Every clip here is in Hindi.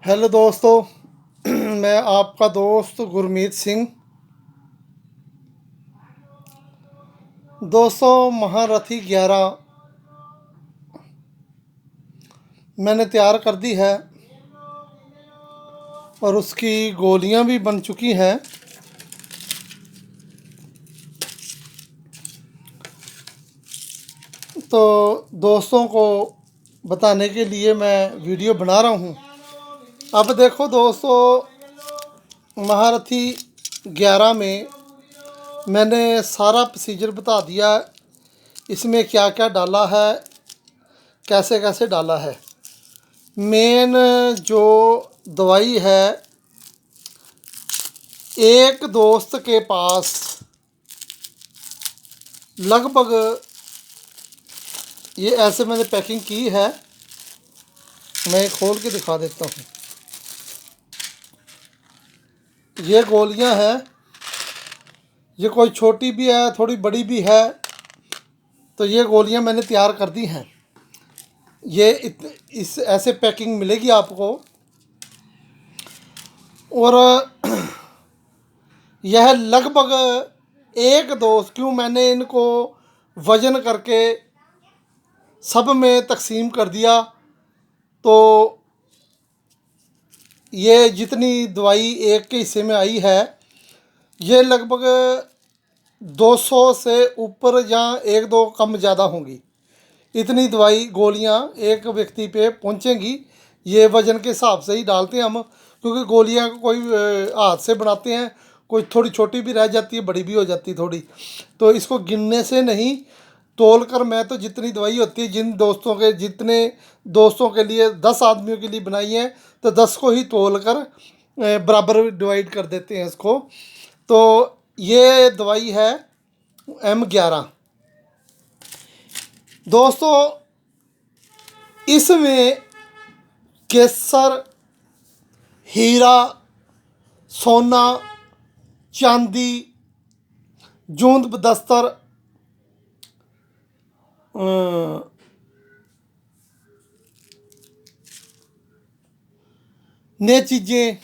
हेलो दोस्तों। मैं आपका दोस्त गुरमीत सिंह। दोस्तों, महारथी 11 मैंने तैयार कर दी है और उसकी गोलियां भी बन चुकी हैं। तो दोस्तों को बताने के लिए मैं वीडियो बना रहा हूं। अब देखो दोस्तों, महारथी 11 में मैंने सारा प्रोसीजर बता दिया, इसमें क्या क्या डाला है, कैसे कैसे डाला है। मेन जो दवाई है, एक दोस्त के पास लगभग ये ऐसे मैंने पैकिंग की है, मैं खोल के दिखा देता हूँ। ये गोलियां हैं, ये कोई छोटी भी है थोड़ी बड़ी भी है। तो ये गोलियां मैंने तैयार कर दी हैं। ये इस ऐसे पैकिंग मिलेगी आपको। और यह लगभग एक दोस्त, क्यों मैंने इनको वज़न करके सब में तकसीम कर दिया, तो ये जितनी दवाई एक के हिस्से में आई है, ये लगभग 200 से ऊपर या एक दो कम ज़्यादा होंगी। इतनी दवाई गोलियां एक व्यक्ति पे पहुंचेंगी। ये वज़न के हिसाब से ही डालते हैं हम, क्योंकि गोलियां कोई हाथ से बनाते हैं, कोई थोड़ी छोटी भी रह जाती है, बड़ी भी हो जाती है थोड़ी। तो इसको गिनने से नहीं, तोल कर मैं तो जितनी दवाई होती है, जितने दोस्तों के लिए 10 आदमियों के लिए बनाई है, तो 10 को ही तोल कर बराबर डिवाइड कर देते हैं इसको। तो ये दवाई है M11। दोस्तों, इसमें केसर, हीरा, सोना, चांदी, जूंद बदस्तर, ने चीज़ें,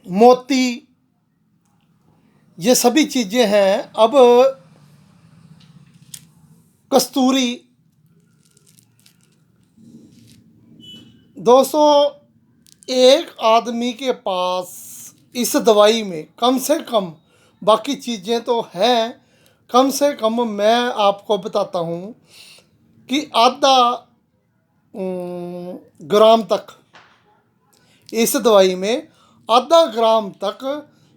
मोती, ये सभी चीज़ें हैं। अब कस्तूरी। दोस्तों, एक आदमी के पास इस दवाई में कम से कम, बाकी चीज़ें तो हैं, कम से कम मैं आपको बताता हूँ कि आधा ग्राम तक, इस दवाई में आधा ग्राम तक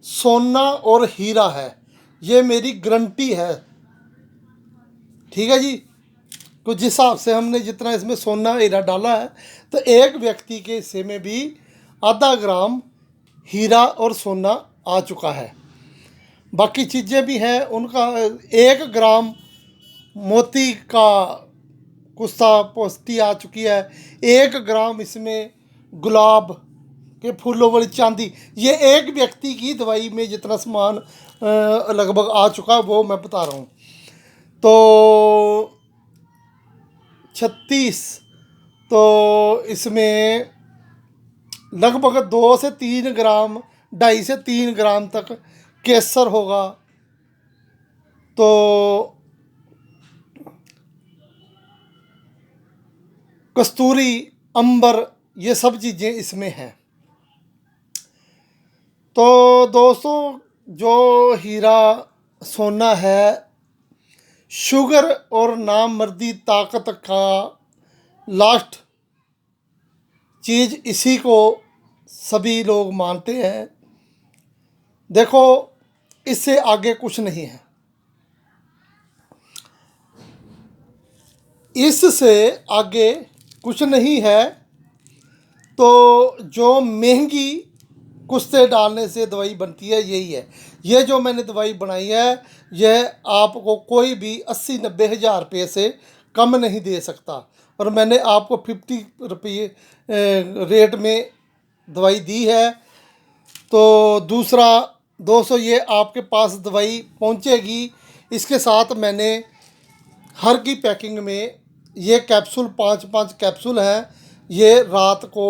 सोना और हीरा है। ये मेरी गारंटी है, ठीक है जी। कुछ हिसाब से हमने जितना इसमें सोना हीरा डाला है, तो एक व्यक्ति के हिस्से में भी आधा ग्राम हीरा और सोना आ चुका है। बाकी चीज़ें भी हैं उनका। 1 ग्राम मोती का कुस्ता पोस्ती आ चुकी है। 1 ग्राम इसमें गुलाब के फूलों वाली चांदी। ये एक व्यक्ति की दवाई में जितना सामान लगभग आ चुका है, वो मैं बता रहा हूँ। तो 36, तो इसमें लगभग 2 से 3 ग्राम, 2.5 से 3 ग्राम तक केसर होगा। तो कस्तूरी, अंबर, ये सब चीज़ें इसमें हैं। तो दोस्तों, जो हीरा सोना है, शुगर और नामर्दी ताकत का लास्ट चीज़, इसी को सभी लोग मानते हैं। देखो, इससे आगे कुछ नहीं है। इससे आगे कुछ नहीं है। तो जो महंगी कुश्ते डालने से दवाई बनती है, यही है। ये जो मैंने दवाई बनाई है, यह आपको कोई भी 80-90 हज़ार रुपये से कम नहीं दे सकता। और मैंने आपको 50 रुपये रेट में दवाई दी है। तो दूसरा, 200 ये आपके पास दवाई पहुंचेगी। इसके साथ मैंने हर की पैकिंग में ये कैप्सूल 5-5 कैप्सूल हैं, ये रात को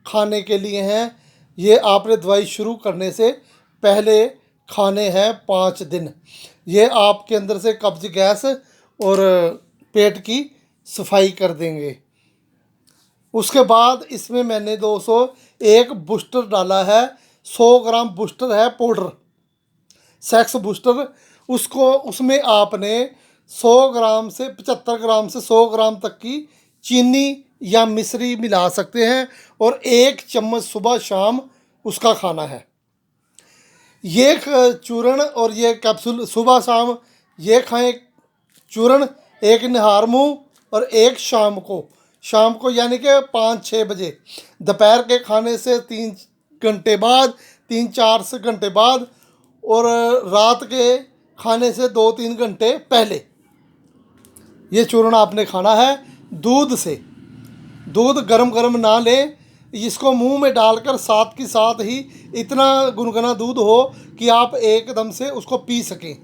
खाने के लिए हैं। ये आपने दवाई शुरू करने से पहले खाने हैं 5 दिन। ये आपके अंदर से कब्ज, गैस और पेट की सफाई कर देंगे। उसके बाद इसमें मैंने 201 बूस्टर डाला है। 100 ग्राम बूस्टर है पाउडर, सेक्स बूस्टर। उसको उसमें आपने 100 ग्राम से 75 ग्राम से 100 ग्राम तक की चीनी या मिश्री मिला सकते हैं और 1 चम्मच सुबह शाम उसका खाना है। ये चूर्ण और ये कैप्सूल सुबह शाम ये खाएं चूर्ण, एक निहार मुंह और एक शाम को यानी कि 5-6 बजे, दोपहर के खाने से 3 घंटे बाद, 3-4 से घंटे बाद, और रात के खाने से 2-3 घंटे पहले ये चूर्ण आपने खाना है। दूध से, दूध गरम गरम ना लें, इसको मुंह में डालकर साथ के साथ ही इतना गुनगुना दूध हो कि आप एकदम से उसको पी सकें,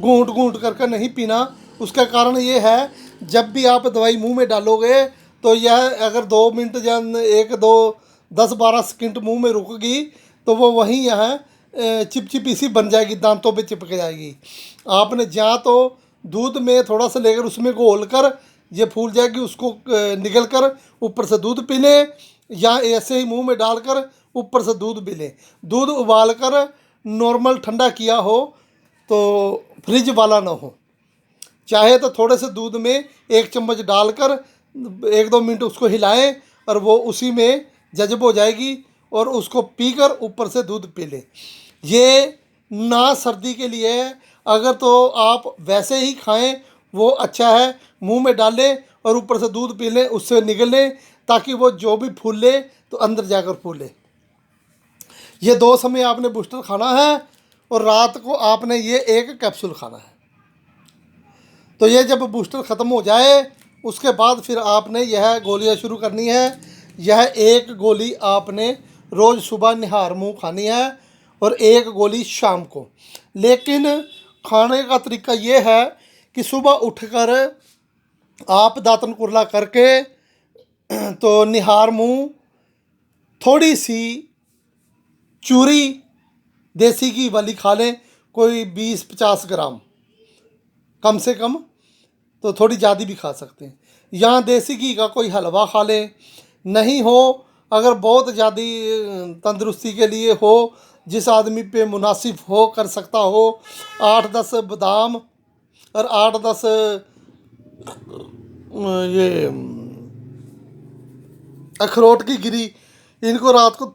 घूंट घूंट करके नहीं पीना। उसका कारण ये है, जब भी आप दवाई मुंह में डालोगे तो यह अगर 2 मिनट या 1-2-10-12 सेकंड मुंह में रुकेगी तो वो वहीं यहाँ चिपचिपी सी बन जाएगी, दांतों पे चिपक जाएगी। आपने जहाँ तो दूध में थोड़ा सा लेकर उसमें घोल कर ये फूल जाएगी, उसको निगल कर ऊपर से दूध पी लें, या ऐसे ही मुंह में डालकर ऊपर से दूध पी लें। दूध उबाल कर नॉर्मल ठंडा किया हो तो फ्रिज वाला ना हो। चाहे तो थोड़े से दूध में 1 चम्मच डालकर 1-2 मिनट उसको हिलाएं और वो उसी में जज़ब हो जाएगी और उसको पीकर ऊपर से दूध पी लें। ये ना सर्दी के लिए है, अगर तो आप वैसे ही खाएं वो अच्छा है। मुंह में डालें और ऊपर से दूध पी लें, उससे निगलें ताकि वो जो भी फूले तो अंदर जाकर फूले। ये 2 समय आपने बूस्टर खाना है और रात को आपने ये 1 कैप्सूल खाना है। तो ये जब बूस्टर ख़त्म हो जाए उसके बाद फिर आपने यह गोलियां शुरू करनी है। यह 1 गोली आपने रोज़ सुबह निहार मुँह खानी है और 1 गोली शाम को। लेकिन खाने का तरीका ये है कि सुबह उठकर आप दातन कुरला करके तो निहार मुँह थोड़ी सी चूरी देसी घी वाली खा लें, कोई 20-50 ग्राम कम से कम, तो थोड़ी ज़्यादा भी खा सकते हैं। या देसी घी का कोई हलवा खा लें। नहीं हो, अगर बहुत ज़्यादा तंदुरुस्ती के लिए हो, जिस आदमी पे मुनासिब हो कर सकता हो, 8-10 बादाम और 8-10 ये अखरोट की गिरी, इनको रात को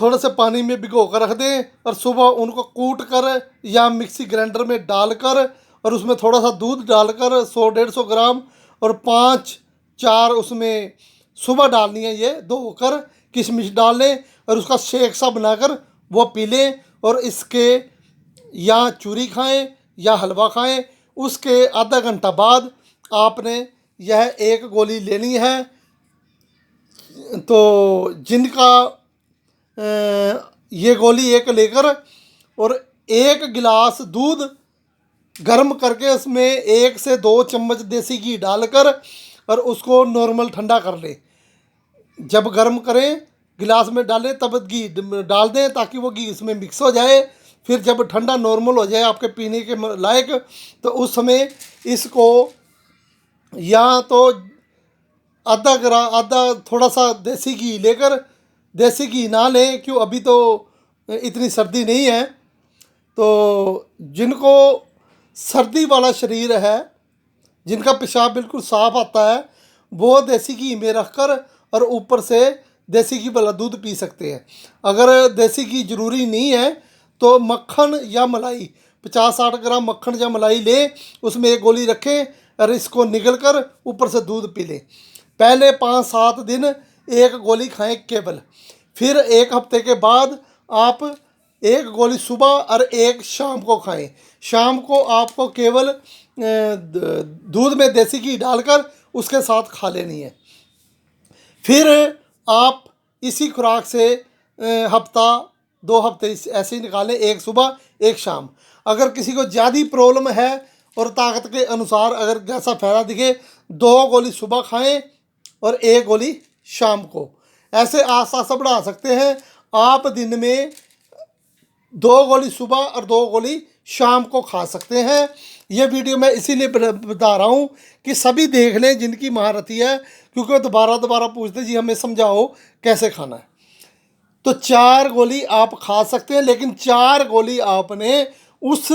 थोड़े से पानी में भिगो कर रख दें और सुबह उनको कूट कर या मिक्सी ग्राइंडर में डालकर और उसमें थोड़ा सा दूध डालकर 100-150 ग्राम और 5-4 उसमें सुबह डालनी है, ये धोकर किशमिश डाल लें और उसका शेक सा बनाकर वो पी लें। और इसके या चूरी खाएं या हलवा खाएं। उसके आधा घंटा बाद आपने यह 1 गोली लेनी है। तो जिनका ये गोली 1 लेकर और 1 गिलास दूध गर्म करके उसमें 1 से 2 चम्मच देसी घी डालकर और उसको नॉर्मल ठंडा कर लें। जब गर्म करें गिलास में डालें तब घी डाल दें ताकि वो घी इसमें मिक्स हो जाए। फिर जब ठंडा नॉर्मल हो जाए आपके पीने के लायक, तो उस समय इसको या तो आधा थोड़ा सा देसी घी लेकर, देसी घी ना लें क्यों अभी तो इतनी सर्दी नहीं है, तो जिनको सर्दी वाला शरीर है, जिनका पेशाब बिल्कुल साफ़ आता है, वो देसी घी में रखकर और ऊपर से देसी घी वाला दूध पी सकते हैं। अगर देसी घी ज़रूरी नहीं है तो मक्खन या मलाई 50-60 ग्राम मक्खन या मलाई लें, उसमें 1 गोली रखें और इसको निगल कर ऊपर से दूध पी लें। पहले 5-7 दिन 1 गोली खाएं केवल। फिर 1 हफ्ते के बाद आप 1 गोली सुबह और 1 शाम को खाएं। शाम को आपको केवल दूध में देसी घी डालकर उसके साथ खा लेनी है। फिर आप इसी खुराक से हफ्ता 2 हफ्ते ऐसे ही निकालें, 1 सुबह 1 शाम। अगर किसी को ज़्यादा प्रॉब्लम है और ताकत के अनुसार अगर जैसा फायदा दिखे, 2 गोली सुबह खाएं और 1 गोली शाम को। ऐसे आस्ता आस्ता बढ़ा सकते हैं। आप दिन में 2 गोली सुबह और 2 गोली शाम को खा सकते हैं। ये वीडियो मैं इसीलिए बता रहा हूँ कि सभी देख लें जिनकी महारथी है, क्योंकि वो दोबारा दोबारा पूछते जी हमें समझाओ कैसे खाना है। तो 4 गोली आप खा सकते हैं, लेकिन 4 गोली आपने उस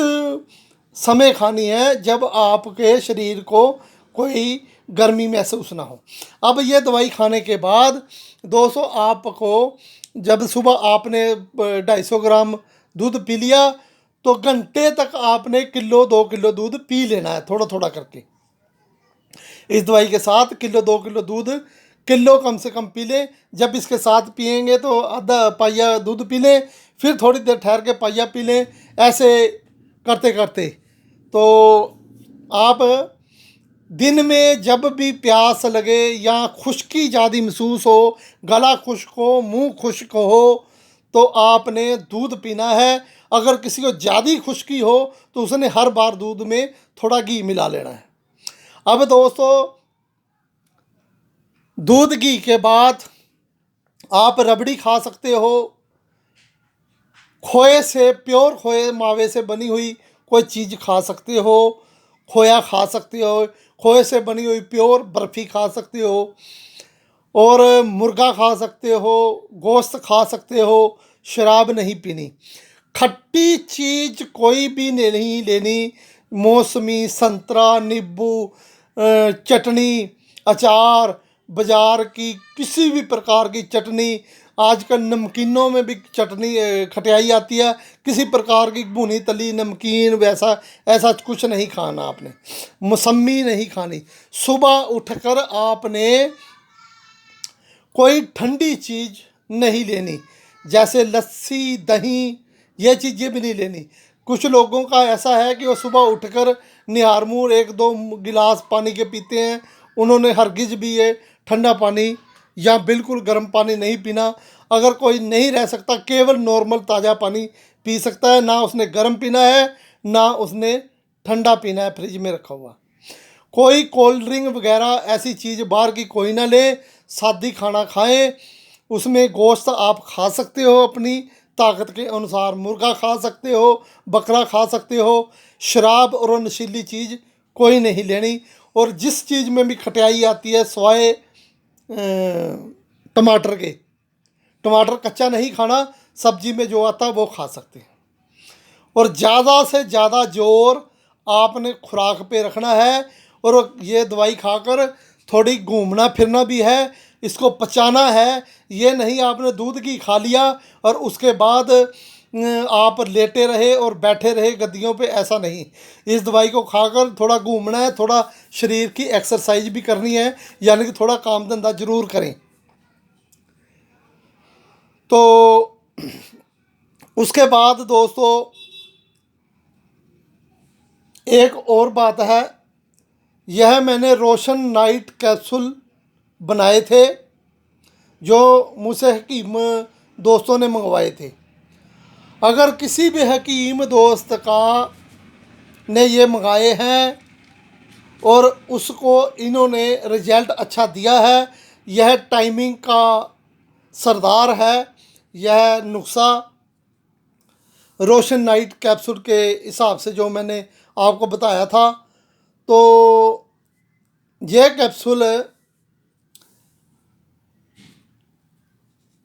समय खानी है जब आपके शरीर को कोई गर्मी महसूस ना हो। अब ये दवाई खाने के बाद दोस्तों आपको जब सुबह आपने 250 ग्राम दूध पी लिया तो घंटे तक आपने 1-2 किलो दूध पी लेना है, थोड़ा थोड़ा करके। इस दवाई के साथ 1-2 किलो दूध, किलो कम से कम पी लें। जब इसके साथ पिएंगे तो आधा पाइया दूध पी लें, फिर थोड़ी देर ठहर के पाइया पी लें। ऐसे करते करते तो आप दिन में जब भी प्यास लगे या खुश्की ज़्यादा महसूस हो, गला खुश्क हो, मुंह खुश्क हो, तो आपने दूध पीना है। अगर किसी को ज़्यादा खुश्की हो तो उसने हर बार दूध में थोड़ा घी मिला लेना है। अब दोस्तों दूध घी के बाद आप रबड़ी खा सकते हो। खोए से, प्योर खोए मावे से बनी हुई कोई चीज़ खा सकते हो। खोया खा सकते हो, खोए से बनी हुई प्योर बर्फ़ी खा सकते हो, और मुर्गा खा सकते हो, गोश्त खा सकते हो। शराब नहीं पीनी। खट्टी चीज़ कोई भी नहीं लेनी। मौसमी, संतरा, नींबू, चटनी, अचार, बाज़ार की किसी भी प्रकार की चटनी, आजकल नमकीनों में भी चटनी खटियाई आती है, किसी प्रकार की भुनी तली नमकीन वैसा ऐसा कुछ नहीं खाना आपने। मौसमी नहीं खानी। सुबह उठकर आपने कोई ठंडी चीज़ नहीं लेनी, जैसे लस्सी, दही, ये चीज़ें भी नहीं लेनी। कुछ लोगों का ऐसा है कि वो सुबह उठकर निहार मुँह 1-2 गिलास पानी के पीते हैं। उन्होंने हरगिज़ भी ये ठंडा पानी या बिल्कुल गर्म पानी नहीं पीना। अगर कोई नहीं रह सकता, केवल नॉर्मल ताज़ा पानी पी सकता है। ना उसने गर्म पीना है, ना उसने ठंडा पीना है फ्रिज में रखा हुआ। कोई कोल्ड ड्रिंक वगैरह ऐसी चीज़ बाहर की कोई ना ले। सादी खाना खाएं। उसमें गोश्त आप खा सकते हो अपनी ताकत के अनुसार। मुर्गा खा सकते हो, बकरा खा सकते हो। शराब और नशीली चीज़ कोई नहीं लेनी। और जिस चीज़ में भी खटाई आती है, स्वाए टमाटर के, टमाटर कच्चा नहीं खाना, सब्जी में जो आता है वो खा सकते हैं। और ज़्यादा से ज़्यादा जोर आपने खुराक पे रखना है। और ये दवाई खाकर थोड़ी घूमना फिरना भी है, इसको पचाना है। ये नहीं आपने दूध घी खा लिया और उसके बाद आप लेटे रहे और बैठे रहे गद्दियों पे, ऐसा नहीं। इस दवाई को खाकर थोड़ा घूमना है, थोड़ा शरीर की एक्सरसाइज भी करनी है, यानी कि थोड़ा काम धंधा ज़रूर करें। तो उसके बाद दोस्तों एक और बात है, यह मैंने रोशन नाइट कैप्सूल बनाए थे जो मुझसे हकीम दोस्तों ने मंगवाए थे। अगर किसी भी हकीम दोस्त का ने ये मंगाए हैं और उसको इन्होंने रिजल्ट अच्छा दिया है, यह टाइमिंग का सरदार है। यह नुस्खा रोशन नाइट कैप्सूल के हिसाब से जो मैंने आपको बताया था, तो यह कैप्सूल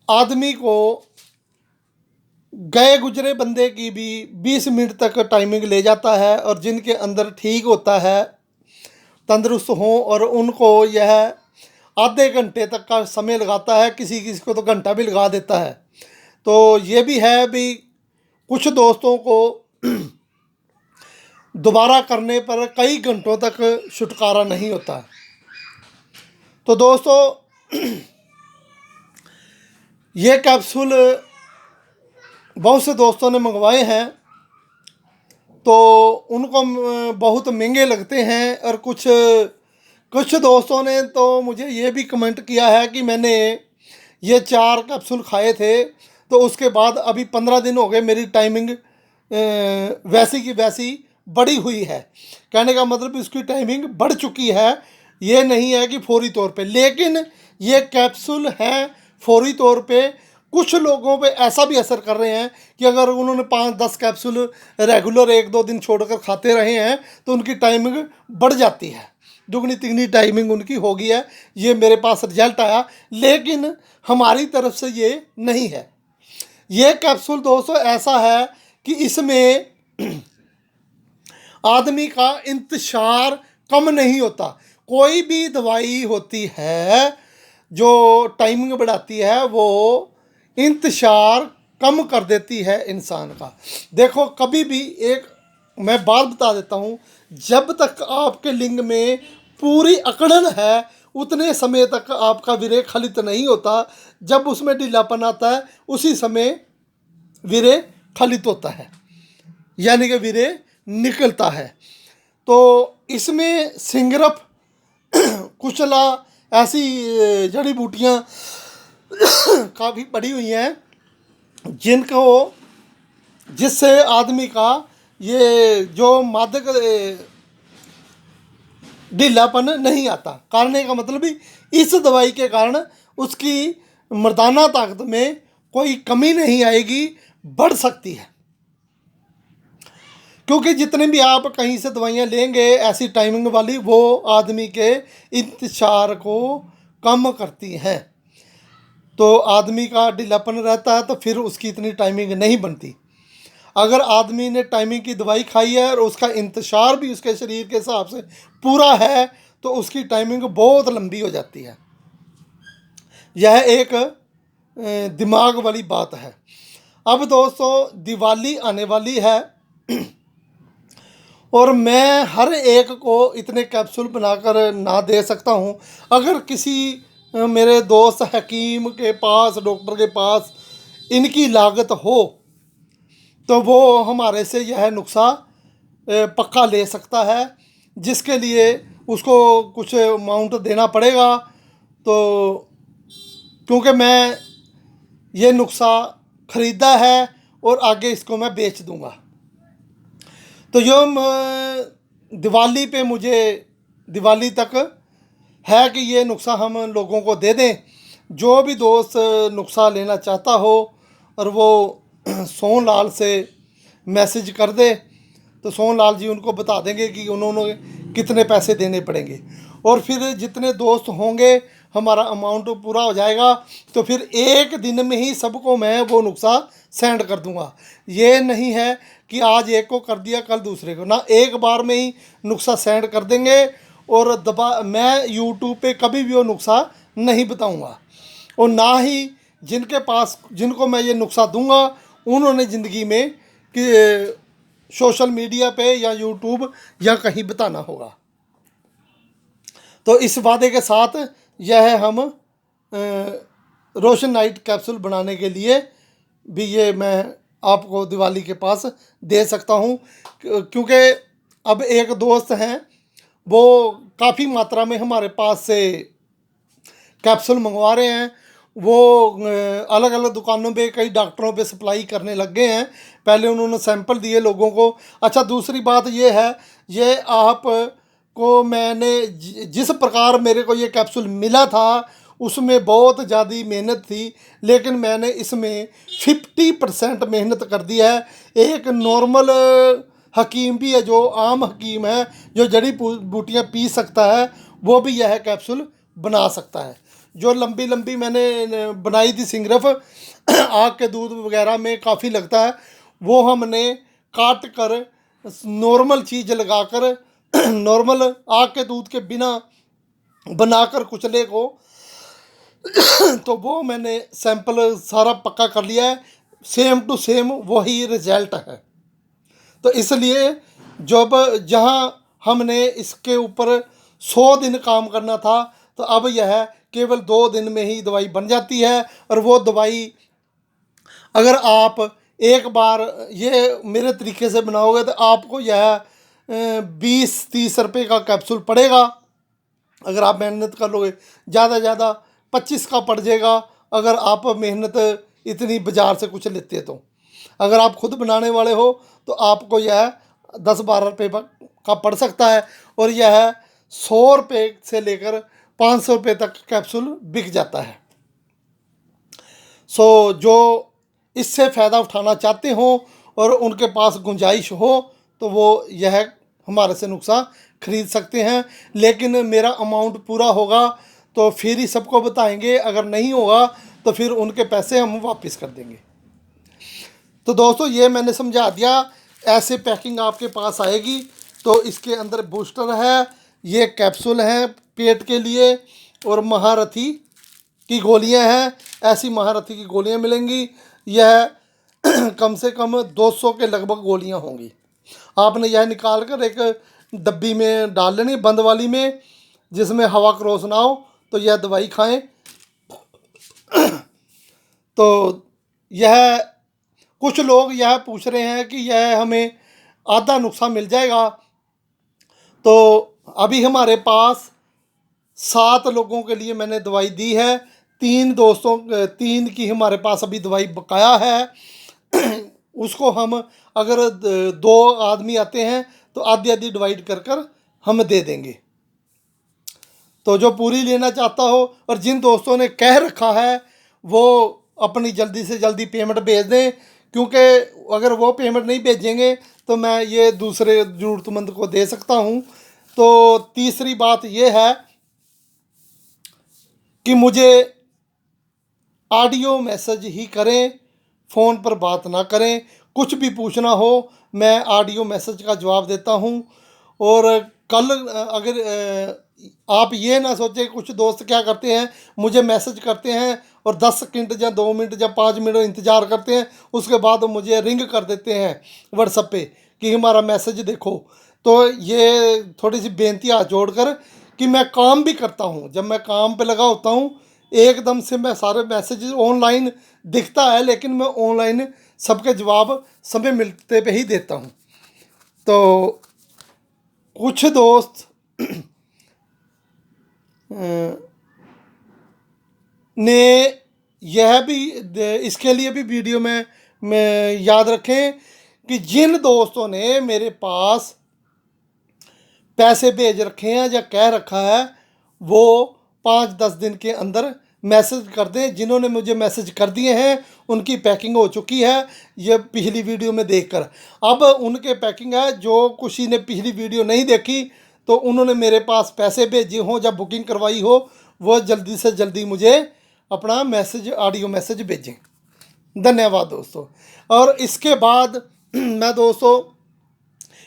आदमी को गए गुजरे बंदे की भी 20 मिनट तक टाइमिंग ले जाता है। और जिनके अंदर ठीक होता है, तंदुरुस्त हों, और उनको यह आधे घंटे तक का समय लगाता है। किसी किसी को तो घंटा भी लगा देता है। तो ये भी है भी, कुछ दोस्तों को दोबारा करने पर कई घंटों तक छुटकारा नहीं होता है। तो दोस्तों ये कैप्सूल बहुत से दोस्तों ने मंगवाए हैं, तो उनको बहुत महंगे लगते हैं। और कुछ कुछ दोस्तों ने तो मुझे ये भी कमेंट किया है कि मैंने ये 4 कैप्सूल खाए थे, तो उसके बाद अभी 15 दिन हो गए, मेरी टाइमिंग वैसी की वैसी बढ़ी हुई है। कहने का मतलब उसकी टाइमिंग बढ़ चुकी है। ये नहीं है कि फौरी तौर पे, लेकिन ये कैप्सूल हैं फौरी तौर पे कुछ लोगों पे ऐसा भी असर कर रहे हैं कि अगर उन्होंने 5-10 कैप्सूल रेगुलर 1-2 दिन छोड़कर खाते रहे हैं तो उनकी टाइमिंग बढ़ जाती है, दुगनी तिगनी टाइमिंग उनकी हो गई है। ये मेरे पास रिजल्ट आया, लेकिन हमारी तरफ से ये नहीं है। ये कैप्सूल दोस्तों ऐसा है कि इसमें आदमी का इंतशार कम नहीं होता। कोई भी दवाई होती है जो टाइमिंग बढ़ाती है वो इंतशार कम कर देती है इंसान का। देखो कभी भी एक मैं बात बता देता हूँ, जब तक आपके लिंग में पूरी अकड़न है उतने समय तक आपका वीर्य खलित नहीं होता। जब उसमें ढीलापन आता है उसी समय वीर्य खलित होता है, यानी कि वीर्य निकलता है। तो इसमें सिंगरफ कुचला ऐसी जड़ी बूटियाँ काफ़ी पड़ी हुई हैं जिससे आदमी का ये जो मादक ढीलापन नहीं आता। करने का मतलब भी इस दवाई के कारण उसकी मर्दाना ताकत में कोई कमी नहीं आएगी, बढ़ सकती है। क्योंकि जितने भी आप कहीं से दवाइयाँ लेंगे ऐसी टाइमिंग वाली, वो आदमी के इंतजार को कम करती हैं। तो आदमी का ढीलापन रहता है तो फिर उसकी इतनी टाइमिंग नहीं बनती। अगर आदमी ने टाइमिंग की दवाई खाई है और उसका इंतशार भी उसके शरीर के हिसाब से पूरा है तो उसकी टाइमिंग बहुत लंबी हो जाती है। यह एक दिमाग वाली बात है। अब दोस्तों दिवाली आने वाली है और मैं हर एक को इतने कैप्सूल बनाकर ना दे सकता हूँ। अगर किसी मेरे दोस्त हकीम के पास, डॉक्टर के पास इनकी लागत हो तो वो हमारे से यह नुस्खा पक्का ले सकता है, जिसके लिए उसको कुछ अमाउंट देना पड़ेगा। तो क्योंकि मैं ये नुस्खा ख़रीदा है और आगे इसको मैं बेच दूंगा। तो जो दिवाली पे मुझे दिवाली तक है कि ये नुस्खा हम लोगों को दे दें। जो भी दोस्त नुस्खा लेना चाहता हो और वो सोनलाल से मैसेज कर दे तो सोनलाल जी उनको बता देंगे कि उन्होंने कितने पैसे देने पड़ेंगे। और फिर जितने दोस्त होंगे हमारा अमाउंट पूरा हो जाएगा तो फिर एक दिन में ही सबको मैं वो नुस्खा सेंड कर दूंगा। ये नहीं है कि आज एक को कर दिया कल दूसरे को, ना, एक बार में ही नुस्खा सेंड कर देंगे। और मैं यूट्यूब पे कभी भी वो नुस्खा नहीं बताऊंगा और ना ही जिनके पास जिनको मैं ये नुस्खा दूंगा उन्होंने ज़िंदगी में कि सोशल मीडिया पे या यूट्यूब या कहीं बताना होगा। तो इस वादे के साथ यह हम रोशन नाइट कैप्सूल बनाने के लिए भी ये मैं आपको दिवाली के पास दे सकता हूँ। क्योंकि अब एक दोस्त हैं वो काफ़ी मात्रा में हमारे पास से कैप्सूल मंगवा रहे हैं। वो अलग अलग दुकानों पे, कई डॉक्टरों पे सप्लाई करने लग गए हैं। पहले उन्होंने सैंपल दिए लोगों को। अच्छा, दूसरी बात ये है, ये आप को मैंने जिस प्रकार मेरे को ये कैप्सूल मिला था उसमें बहुत ज़्यादा मेहनत थी, लेकिन मैंने इसमें 50% मेहनत कर दी है। एक नॉर्मल हकीम भी है, जो आम हकीम है, जो जड़ी बूटियाँ पी सकता है, वो भी यह कैप्सूल बना सकता है। जो लंबी लंबी मैंने बनाई थी सिंगरफ, आग के दूध वगैरह में काफ़ी लगता है, वो हमने काट कर नॉर्मल चीज़ लगाकर नॉर्मल आग के दूध के बिना बनाकर कुचले को तो वो मैंने सैंपल सारा पक्का कर लिया है। सेम टू सेम वही रिजल्ट है। तो इसलिए जब जहाँ हमने इसके ऊपर 100 दिन काम करना था तो अब यह केवल 2 दिन में ही दवाई बन जाती है। और वो दवाई अगर आप एक बार ये मेरे तरीके से बनाओगे तो आपको यह 20-30 रुपये का कैप्सूल पड़ेगा। अगर आप मेहनत कर लोगे ज़्यादा 25 का पड़ जाएगा अगर आप मेहनत इतनी बाज़ार से कुछ लेते तो। अगर आप खुद बनाने वाले हो तो आपको यह 10-12 रुपये का पड़ सकता है। और यह 100 रुपये से लेकर 500 रुपये तक कैप्सूल बिक जाता है। सो जो इससे फ़ायदा उठाना चाहते हो और उनके पास गुंजाइश हो तो वो यह हमारे से नुस्खा ख़रीद सकते हैं। लेकिन मेरा अमाउंट पूरा होगा तो फिर ही सबको बताएंगे, अगर नहीं होगा तो फिर उनके पैसे हम वापस कर देंगे। तो दोस्तों ये मैंने समझा दिया। ऐसे पैकिंग आपके पास आएगी। तो इसके अंदर बूस्टर है, ये कैप्सूल हैं पेट के लिए, और महारथी की गोलियां हैं। ऐसी महारथी की गोलियां मिलेंगी। यह कम से कम 200 के लगभग गोलियां होंगी। आपने यह निकाल कर एक डब्बी में डाल लेनी, बंद वाली में, जिसमें हवा क्रॉस ना हो, तो यह दवाई खाएं। तो यह कुछ लोग यह पूछ रहे हैं कि यह हमें आधा नुस्खा मिल जाएगा। तो अभी हमारे पास 7 लोगों के लिए मैंने दवाई दी है। 3 की हमारे पास अभी दवाई बकाया है। उसको हम अगर 2 आदमी आते हैं तो आधी आधी डिवाइड कर कर हम दे देंगे। तो जो पूरी लेना चाहता हो, और जिन दोस्तों ने कह रखा है वो अपनी जल्दी से जल्दी पेमेंट भेज दें, क्योंकि अगर वो पेमेंट नहीं भेजेंगे तो मैं ये दूसरे ज़रूरतमंद को दे सकता हूँ। तो तीसरी बात ये है कि मुझे ऑडियो मैसेज ही करें, फ़ोन पर बात ना करें। कुछ भी पूछना हो मैं ऑडियो मैसेज का जवाब देता हूँ। और कल अगर आप ये ना सोचें, कुछ दोस्त क्या करते हैं, मुझे मैसेज करते हैं और 10 सेकंड या 2 मिनट या 5 मिनट इंतज़ार करते हैं, उसके बाद मुझे रिंग कर देते हैं व्हाट्सएप पे कि हमारा मैसेज देखो। तो ये थोड़ी सी बेनती हाथ जोड़कर कि मैं काम भी करता हूँ, जब मैं काम पे लगा होता हूँ एकदम से मैं सारे मैसेजेस ऑनलाइन दिखता है, लेकिन मैं ऑनलाइन सबके जवाब समय मिलते पे ही देता हूँ। तो कुछ दोस्त ने यह भी इसके लिए भी वीडियो में याद रखें कि जिन दोस्तों ने मेरे पास पैसे भेज रखे हैं या कह रखा है, वो 5-10 दिन के अंदर मैसेज कर दें। जिन्होंने मुझे मैसेज कर दिए हैं उनकी पैकिंग हो चुकी है, ये पिछली वीडियो में देखकर। अब उनके पैकिंग है, जो किसी ने पिछली वीडियो नहीं देखी तो उन्होंने मेरे पास पैसे भेजे हों या बुकिंग करवाई हो, वो जल्दी से जल्दी मुझे अपना मैसेज, ऑडियो मैसेज भेजें। धन्यवाद दोस्तों। और इसके बाद मैं दोस्तों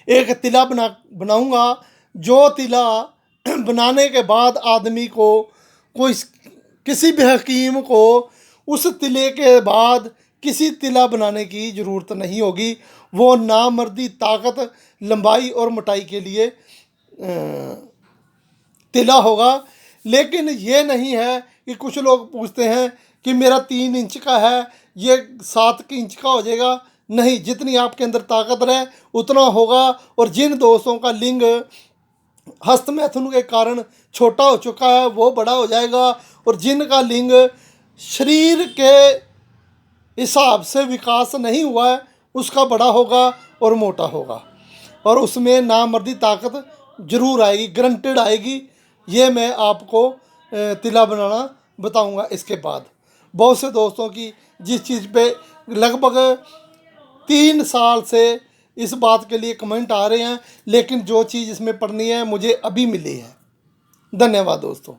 एक तिला बनाऊंगा। जो तिला बनाने के बाद आदमी को कोई, किसी भी हकीम को उस तिले के बाद किसी तिला बनाने की ज़रूरत नहीं होगी। वो नामर्दी ताकत, लंबाई और मोटाई के लिए तिला होगा। लेकिन ये नहीं है कि कुछ लोग पूछते हैं कि मेरा 3 इंच का है, ये 7 इंच का हो जाएगा। नहीं, जितनी आपके अंदर ताकत रहे उतना होगा। और जिन दोस्तों का लिंग हस्त मैथुन के कारण छोटा हो चुका है वो बड़ा हो जाएगा, और जिनका लिंग शरीर के हिसाब से विकास नहीं हुआ है उसका बड़ा होगा और मोटा होगा, और उसमें नामर्दी ताकत ज़रूर आएगी, गारंटेड आएगी। ये मैं आपको तिला बनाना बताऊंगा। इसके बाद बहुत से दोस्तों की जिस चीज़ पे लगभग 3 साल से इस बात के लिए कमेंट आ रहे हैं, लेकिन जो चीज़ इसमें पढ़नी है मुझे अभी मिली है। धन्यवाद दोस्तों।